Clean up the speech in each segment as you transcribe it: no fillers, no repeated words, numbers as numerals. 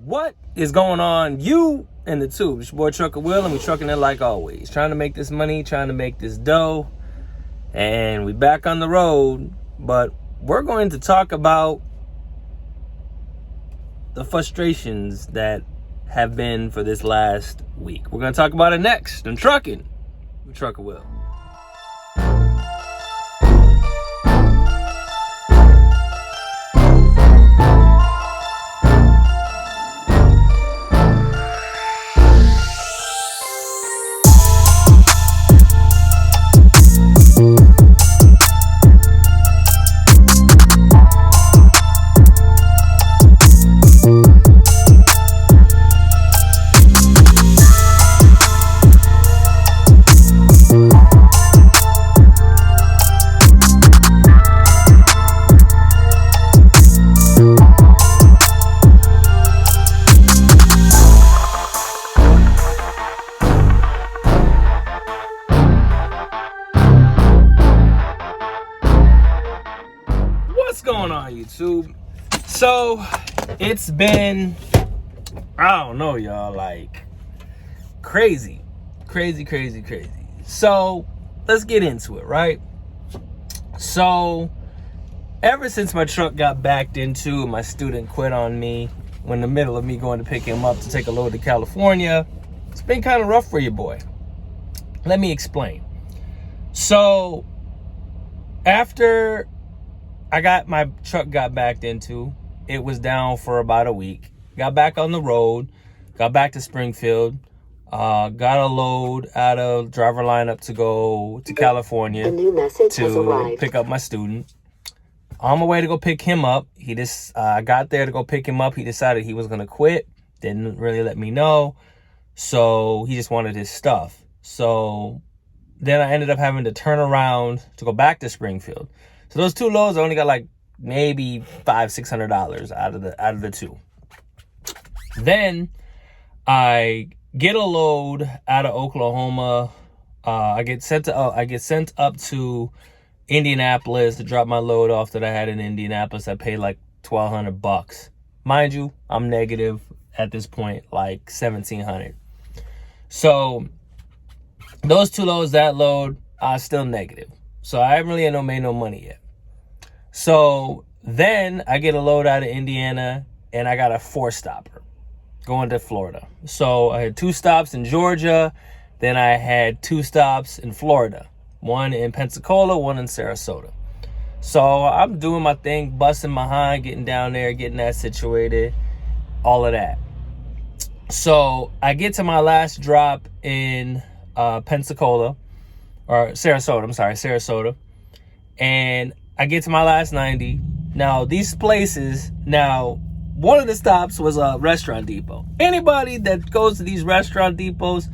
What is going on? You and the tube. It's your boy Trucker Will, and we trucking it like always. Trying to make this money, trying to make this dough. And we back on the road. But we're going to talk about the frustrations that have been for this last week. We're going to talk about it next. I'm trucking with Trucker Will. What's going on, YouTube? So it's been, I don't know, y'all, like crazy. So let's get into it, right? So ever since my truck got backed into, my student quit on me in the middle of me going to pick him up to take a load to California. It's been kind of rough for you, boy. Let me explain. So after my truck got backed into, it was down for about a week. Got back on the road, got back to Springfield, got a load out of driver lineup to go to California to pick up my student. On my way to go pick him up, I got there to go pick him up. He decided he was gonna quit. Didn't really let me know. So he just wanted his stuff. So then I ended up having to turn around to go back to Springfield. So those two loads, I only got like maybe $500-600 out of the two. Then I get a load out of Oklahoma. I get sent up to Indianapolis to drop my load off that I had in Indianapolis. I paid like $1,200. Mind you, I'm negative at this point, like $1,700. So those two loads, that load, still negative. So I haven't really made no money yet. So then I get a load out of Indiana, and I got a 4-stopper going to Florida. So I had 2 stops in Georgia. Then I had 2 stops in Florida. 1 in Pensacola, 1 in Sarasota. So I'm doing my thing, busting my hind, getting down there, getting that situated, all of that. So I get to my last drop in Sarasota. And I get to my last 90. Now, these places, one of the stops was a restaurant depot. Anybody that goes to these restaurant depots,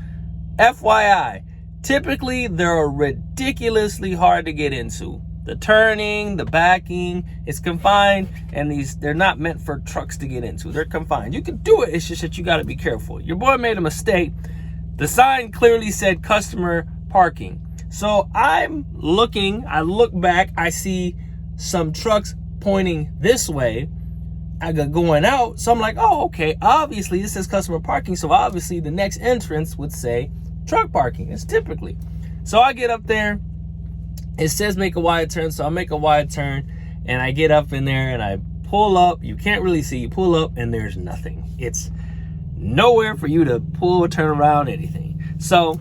FYI, typically they're ridiculously hard to get into. The turning, the backing, it's confined, and they're not meant for trucks to get into. They're confined. You can do it, it's just that you got to be careful. Your boy made a mistake. The sign clearly said customer parking. So I look back, I see some trucks pointing this way. I got going out. So I'm like, oh, okay. Obviously, this says customer parking. So obviously the next entrance would say truck parking. It's typically. So I get up there. It says make a wide turn. So I make a wide turn and I get up in there and I pull up. You can't really see. You pull up and there's nothing. It's nowhere for you to pull or turn around, anything. So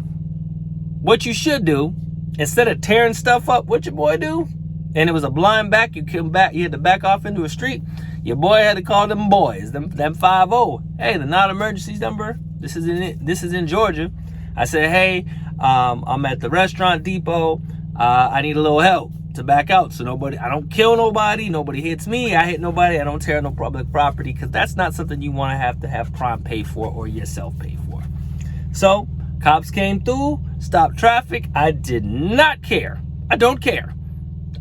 what you should do, instead of tearing stuff up, what your boy do? And it was a blind back, you had to back off into a street. Your boy had to call them boys, them 5-0. Hey, the non-emergency number, this is in Georgia. I said, hey, I'm at the restaurant depot. I need a little help to back out. So I don't kill nobody, nobody hits me, I hit nobody, I don't tear no public property, because that's not something you want to have crime pay for or yourself pay for. So cops came through, stopped traffic. I did not care. I don't care.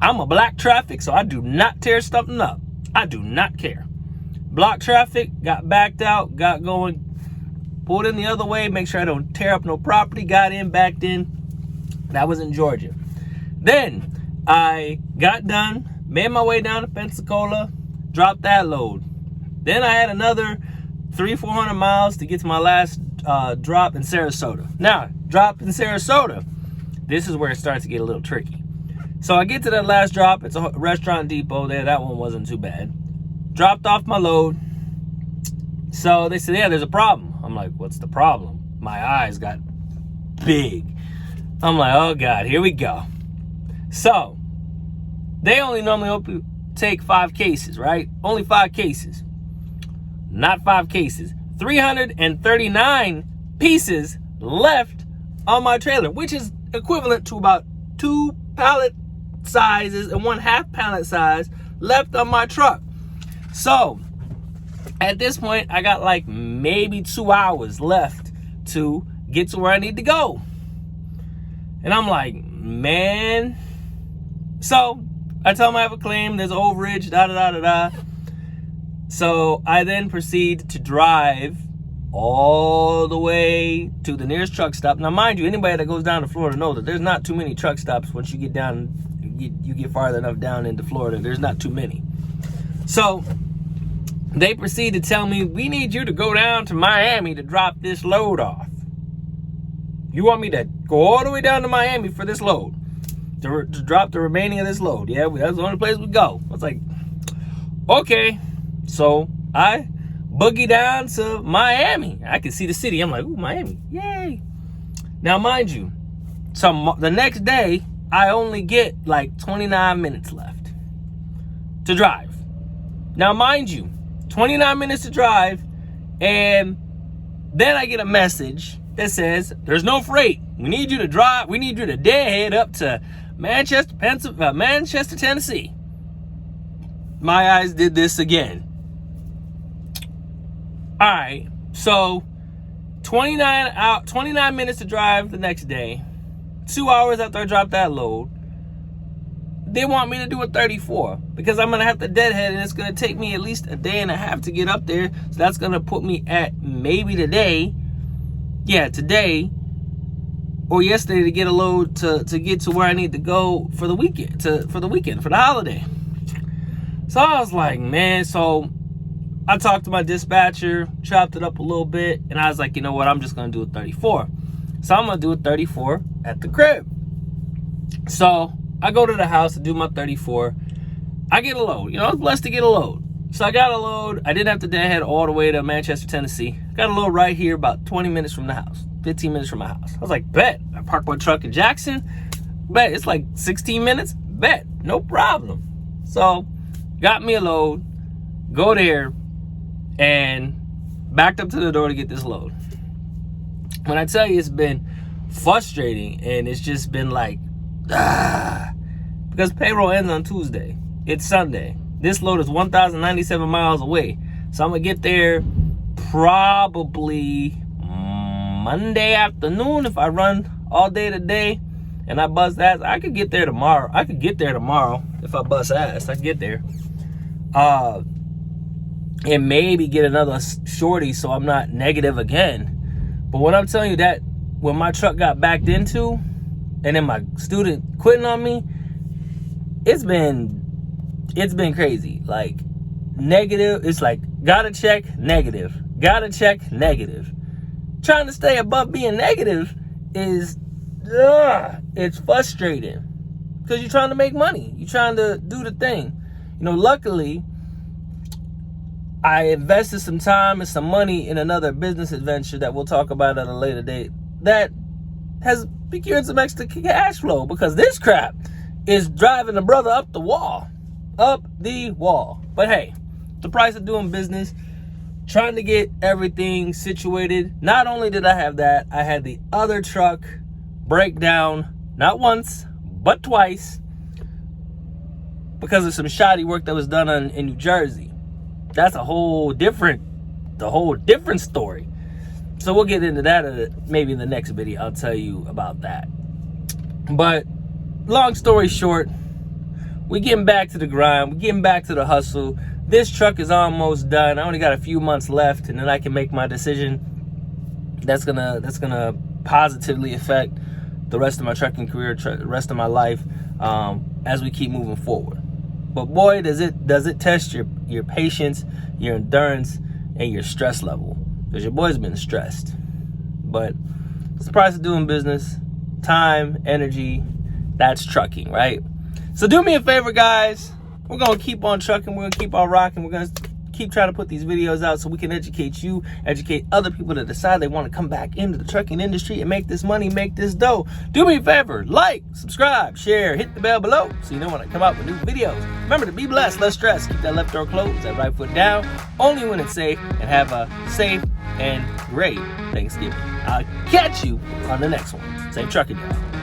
I'm a black traffic, so I do not tear something up. I do not care. Blocked traffic, got backed out, got going, pulled in the other way, make sure I don't tear up no property, got in, backed in. That was in Georgia. Then I got done, made my way down to Pensacola, dropped that load. Then I had another 400 miles to get to my last drop in Sarasota. Now, drop in Sarasota, this is where it starts to get a little tricky. So I get to that last drop. It's a restaurant depot there. That one wasn't too bad. Dropped off my load. So they said, yeah, there's a problem. I'm like, what's the problem? My eyes got big. I'm like, oh God, here we go. So they only normally take 5 cases, right? Only 5 cases. Not 5 cases. 339 pieces left on my trailer, which is equivalent to about 2 pallet sizes and 1/2 pallet size left on my truck. So at this point, I got like maybe 2 hours left to get to where I need to go. And I'm like, man. So I tell them I have a claim, there's overage, da-da-da-da-da. So I then proceed to drive all the way to the nearest truck stop. Now, mind you, anybody that goes down to Florida knows that there's not too many truck stops. Once you get down, you get farther enough down into Florida, there's not too many. So they proceed to tell me, we need you to go down to Miami to drop this load off. You want me to go all the way down to Miami for this load? To drop the remaining of this load? Yeah, that's the only place we go. I was like, okay. So I boogie down to Miami. I can see the city. I'm like, ooh, Miami, yay. Now, mind you, so the next day, I only get like 29 minutes left to drive. Now, mind you, 29 minutes to drive, and then I get a message that says, there's no freight. We need you to drive. We need you to deadhead up to Manchester, Tennessee. My eyes did this again. All right, so 29 minutes to drive the next day. 2 hours after I drop that load, they want me to do a 34 because I'm gonna have to deadhead, and it's gonna take me at least a day and a half to get up there. So that's gonna put me at maybe today, today or yesterday to get a load to get to where I need to go for the weekend, for the holiday. So I was like, man. So I talked to my dispatcher, chopped it up a little bit, and I was like, you know what? I'm just gonna do a 34. So I'm gonna do a 34 at the crib. So I go to the house to do my 34. I get a load. I was blessed to get a load. So I got a load. I didn't have to deadhead all the way to Manchester, Tennessee. Got a load right here, about 20 minutes from the house, 15 minutes from my house. I was like, bet. I parked my truck in Jackson. Bet. It's like 16 minutes. Bet. No problem. So got me a load. Go there. And backed up to the door to get this load. When I tell you, it's been frustrating, and it's just been like, because payroll ends on Tuesday. It's Sunday. This load is 1,097 miles away. So I'm going to get there probably Monday afternoon if I run all day today and I bust ass. I could get there tomorrow. If I bust ass. I can get there. And maybe get another shorty so I'm not negative again. But when I'm telling you that when my truck got backed into and then my student quitting on me, it's been crazy. Like, negative, it's like, gotta check, negative. Gotta check, negative. Trying to stay above being negative is, it's frustrating. Because you're trying to make money. You're trying to do the thing. Luckily, I invested some time and some money in another business adventure that we'll talk about at a later date that has secured some extra cash flow, because this crap is driving the brother up the wall. But hey, the price of doing business, trying to get everything situated. Not only did I have that, I had the other truck break down, not once, but twice, because of some shoddy work that was done in New Jersey. That's a whole different story. So we'll get into that maybe in the next video. I'll tell you about that. But long story short, we're getting back to the grind. We're getting back to the hustle. This truck is almost done. I only got a few months left, and then I can make my decision that's gonna positively affect the rest of my trucking career, the rest of my life, as we keep moving forward. But boy, does it test your patience, your endurance, and your stress level, because your boy's been stressed. But it's the price of doing business. Time, energy, that's trucking, right? So do me a favor, guys. We're going to keep on trucking. We're going to keep on rocking. We're going to keep trying to put these videos out so we can educate you, educate other people that decide they want to come back into the trucking industry and make this money, make this dough. Do me a favor, like, subscribe, share, hit the bell below so you know when I come out with new videos. Remember to be blessed, less stress, keep that left door closed, that right foot down, only when it's safe, and have a safe and great Thanksgiving. I'll catch you on the next one. Safe trucking, y'all.